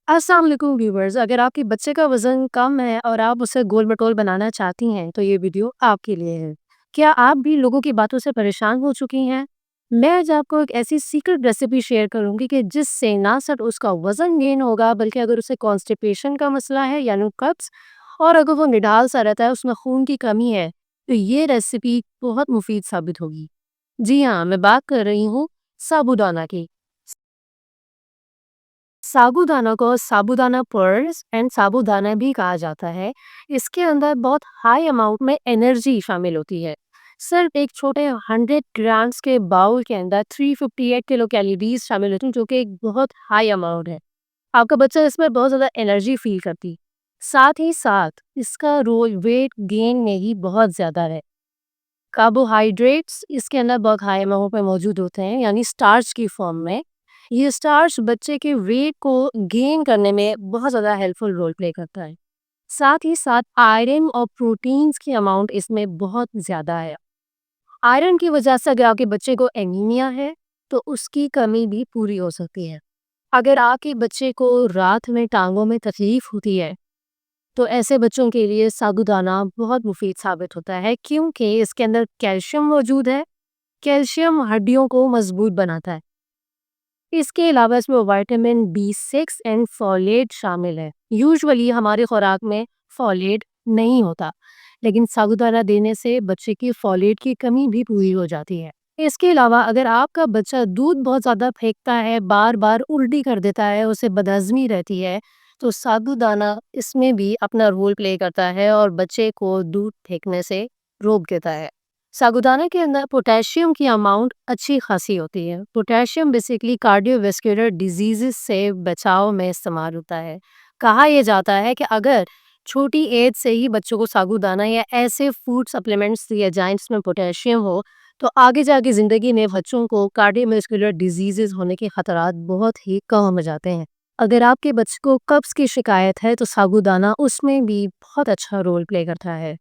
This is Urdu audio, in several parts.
السلام علیکم ویورز، اگر آپ کے بچے کا وزن کم ہے اور آپ اسے گول مٹول بنانا چاہتی ہیں تو یہ ویڈیو آپ کے لیے ہے۔ کیا آپ بھی لوگوں کی باتوں سے پریشان ہو چکی ہیں؟ میں آج آپ کو ایک ایسی سیکرٹ ریسیپی شیئر کروں گی کہ جس سے نہ صرف اس کا وزن گین ہوگا بلکہ اگر اسے کانسٹیپیشن کا مسئلہ ہے یعنی قبض، اور اگر وہ نڈال سا رہتا ہے، اس میں خون کی کمی ہے، تو یہ ریسیپی بہت مفید ثابت ہوگی۔ جی ہاں، میں بات کر رہی ہوں سابودانہ کی۔ سابودانہ کو سابودانہ پرلز اینڈ سابودانہ بھی کہا جاتا ہے۔ اس کے اندر بہت ہائی اماؤنٹ میں انرجی شامل ہوتی ہے۔ صرف ایک چھوٹے 100 گرامز کے باؤل کے اندر 358 کلو کیلوریز شامل ہوتی ہیں، جو کہ ایک بہت ہائی اماؤنٹ ہے۔ آپ کا بچہ اس میں بہت زیادہ انرجی فیل کرتی، ساتھ ہی ساتھ اس کا رول ویٹ گین میں ہی بہت زیادہ ہے۔ کاربوہائیڈریٹس اس کے اندر بہت ہائی اماؤنٹ میں موجود ہوتے ہیں، یعنی سٹارچ کی فارم میں۔ یہ سٹارچ بچے کے ویٹ کو گین کرنے میں بہت زیادہ ہیلپ فل رول پلے کرتا ہے۔ ساتھ ہی ساتھ آئرن اور پروٹینز کی اماؤنٹ اس میں بہت زیادہ ہے۔ آئرن کی وجہ سے اگر آپ کے بچے کو اینیمیا ہے تو اس کی کمی بھی پوری ہو سکتی ہے۔ اگر آپ کے بچے کو رات میں ٹانگوں میں تکلیف ہوتی ہے تو ایسے بچوں کے لیے سابودانہ بہت مفید ثابت ہوتا ہے، کیونکہ اس کے اندر کیلشیم موجود ہے۔ کیلشیم ہڈیوں کو مضبوط بناتا ہے۔ اس کے علاوہ اس میں وائٹامن B6 اینڈ فولیٹ شامل ہے۔ یوزولی ہمارے خوراک میں فولیٹ نہیں ہوتا، لیکن سابودانہ دینے سے بچے کی فولیٹ کی کمی بھی پوری ہو جاتی ہے۔ اس کے علاوہ اگر آپ کا بچہ دودھ بہت زیادہ پھینکتا ہے، بار بار الٹی کر دیتا ہے، اسے بدہضمی رہتی ہے، تو سابودانہ اس میں بھی اپنا رول پلے کرتا ہے اور بچے کو دودھ پھینکنے سے روک دیتا ہے۔ سابودانہ کے اندر پوٹیشیم کی اماؤنٹ اچھی خاصی ہوتی ہے۔ Potassium basically cardio vascular diseases سے بچاؤ میں استعمال ہوتا ہے۔ کہا یہ جاتا ہے کہ اگر چھوٹی ایج سے ہی بچوں کو سابودانہ یا ایسے فوڈ سپلیمنٹس دیے جائیں جس میں پوٹیشیم ہو تو آگے جا کے زندگی میں بچوں کو کارڈیو ویسکولر ڈیزیزز ہونے کے خطرات بہت ہی کم ہو جاتے ہیں۔ اگر آپ کے بچے کو قبض کی شکایت ہے تو سابودانہ اس میں بھی بہت اچھا رول پلے کرتا ہے۔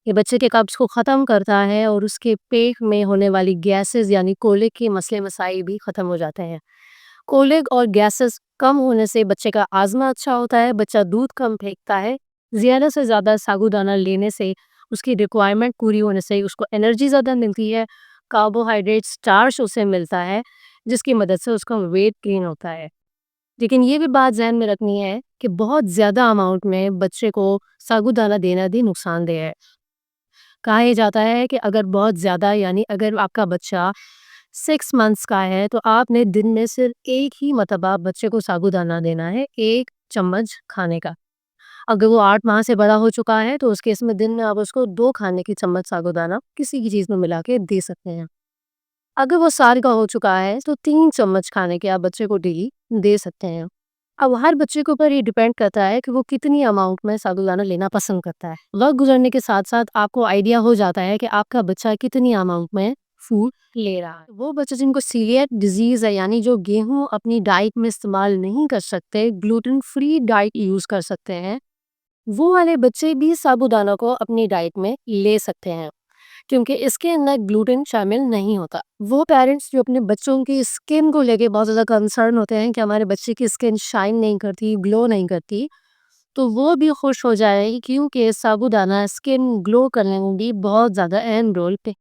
یہ بچے کے قبض کو ختم کرتا ہے اور اس کے پیٹ میں ہونے والی گیسز یعنی کولک کے مسئلے مسائل بھی ختم ہو جاتے ہیں۔ کولک اور گیسز کم ہونے سے بچے کا ہاضمہ اچھا ہوتا ہے، بچہ دودھ کم پھینکتا ہے۔ زیادہ سے زیادہ سابودانہ لینے سے اس کی ریکوائرمنٹ پوری ہونے سے اس کو انرجی زیادہ ملتی ہے، کاربوہائیڈریٹ سٹارچ اسے ملتا ہے، جس کی مدد سے اس کا ویٹ گین ہوتا ہے۔ لیکن یہ بھی بات ذہن میں رکھنی ہے کہ بہت زیادہ اماؤنٹ میں بچے کو سابودانہ دینا بھی نقصان دہ ہے۔ کہا یہ جاتا ہے کہ اگر بہت زیادہ یعنی اگر آپ کا بچہ 6 منتھس کا ہے تو آپ نے دن میں صرف ایک ہی مرتبہ بچے کو سابودانہ دینا ہے، 1 چمچ کھانے کا۔ اگر وہ 8 ماہ سے بڑا ہو چکا ہے تو اس کیس میں دن میں آپ اس کو 2 کھانے کی چمچ سابودانہ کسی کی چیز میں ملا کے دے سکتے ہیں۔ اگر وہ سال کا ہو چکا ہے تو 3 چمچ کھانے کے آپ بچے کو ڈیلی دے سکتے ہیں۔ اب ہر بچے کے اوپر یہ ڈیپینڈ کرتا ہے کہ وہ کتنی اماؤنٹ میں سابودانہ لینا پسند کرتا ہے۔ وقت گزرنے کے ساتھ ساتھ آپ کو آئیڈیا ہو جاتا ہے کہ آپ کا بچہ کتنی اماؤنٹ میں فوڈ لے رہا ہے۔ وہ بچے جن کو سیلیاک ڈیزیز ہے، یعنی جو گیہوں اپنی ڈائٹ میں استعمال نہیں کر سکتے، گلوٹن فری ڈائٹ یوز کر سکتے ہیں، وہ والے بچے بھی سابودانہ کو اپنی ڈائٹ میں لے سکتے ہیں، کیونکہ اس کے اندر گلوٹن شامل نہیں ہوتا۔ وہ پیرنٹس جو اپنے بچوں کی اسکن کو لے کے بہت زیادہ کنسرن ہوتے ہیں کہ ہمارے بچے کی اسکن شائن نہیں کرتی، گلو نہیں کرتی، تو وہ بھی خوش ہو جائے کیونکہ سابودانہ اسکن گلو کرنے میں بھی بہت زیادہ اہم رول پہ۔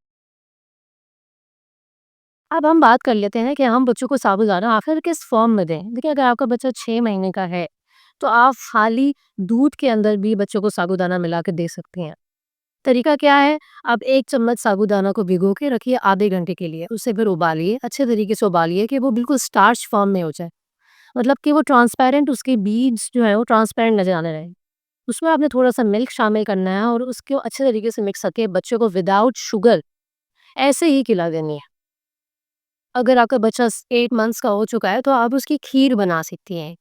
اب ہم بات کر لیتے ہیں کہ ہم بچوں کو سابودانہ آخر کس فارم میں دیں۔ دیکھیں، اگر آپ کا بچہ 6 مہینے کا ہے تو آپ خالی دودھ کے اندر بھی بچوں کو سابودانہ ملا کے دے سکتے ہیں۔ طریقہ کیا ہے؟ آپ 1 چمچ سابودانہ کو بھگو کے رکھیے آدھے گھنٹے کے لیے، اسے پھر ابالیے، اچھے طریقے سے ابالیے کہ وہ بالکل سٹارچ فارم میں ہو جائے، مطلب کہ وہ ٹرانسپیرنٹ، اس کے بیڈز جو ہے وہ ٹرانسپیرنٹ نظر آنے رہے۔ اس میں آپ نے تھوڑا سا ملک شامل کرنا ہے اور اس کو اچھے طریقے سے مکس کر کے بچے کو وداؤٹ شوگر ایسے ہی کھلا دینی ہے۔ اگر آپ کا بچہ 8 منتھس کا ہو چکا ہے تو آپ اس کی کھیر بنا سکتی ہیں،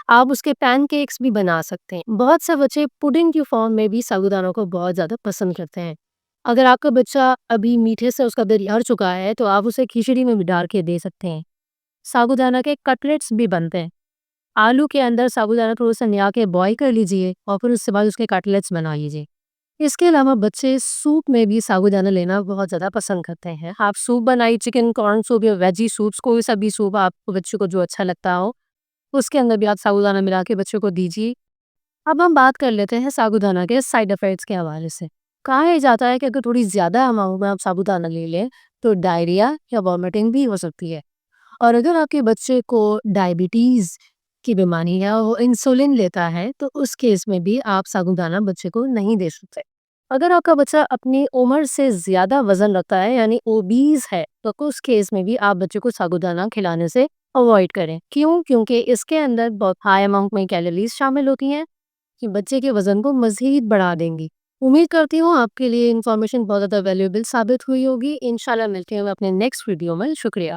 آپ اس کے پین کیکس بھی بنا سکتے ہیں۔ بہت سے بچے پوڈنگ کی فارم میں بھی سابودانہ کو بہت زیادہ پسند کرتے ہیں۔ اگر آپ کا بچہ ابھی میٹھے سے اس کا دل ہر چکا ہے تو آپ اسے کھچڑی میں بھی ڈال کے دے سکتے ہیں۔ سابودانہ کے کٹلیٹس بھی بنتے ہیں۔ آلو کے اندر سابودانہ تھوڑا سا نیا کے بوائل کر لیجئے اور پھر اس کے بعد اس کے کٹلیٹس بنا لیجئے۔ اس کے علاوہ بچے سوپ میں بھی سابودانہ لینا بہت زیادہ پسند کرتے ہیں۔ آپ سوپ بنائی، چکن کارن سوپ یا ویجی سوپس، کوئی سا بھی سوپ آپ کو بچوں کو جو اچھا لگتا ہو اس کے اندر بھی آپ سابودانہ ملا کے بچوں کو دیجیے۔ اب ہم بات کر لیتے ہیں سابودانہ کے سائیڈ افیکٹس کے حوالے سے۔ کہا جاتا ہے کہ اگر تھوڑی زیادہ اماؤنٹ میں آپ سابودانہ لے لیں تو ڈائریا یا وامٹنگ بھی ہو سکتی ہے، اور اگر آپ کے بچے کو ڈائبٹیز کی بیماری ہے، وہ انسولین لیتا ہے، تو اس کیس میں بھی آپ سابودانہ بچے کو نہیں دے سکتے۔ اگر آپ کا بچہ اپنی عمر سے زیادہ وزن رکھتا ہے یعنی اوبیز ہے، تو اس کیس میں بھی آپ بچے کو سابودانہ کھلانے سے اوائڈ کریں۔ کیوں؟ کیونکہ اس کے اندر بہت ہائی اماؤنٹ میں کیلوریز شامل ہوتی ہیں کہ بچے کے وزن کو مزید بڑھا دیں گی۔ امید کرتی ہوں آپ کے لیے انفارمیشن بہت زیادہ ویلیوبل ثابت ہوئی ہوگی۔ انشاءاللہ ملتے ہیں اپنے نیکسٹ ویڈیو میں۔ شکریہ۔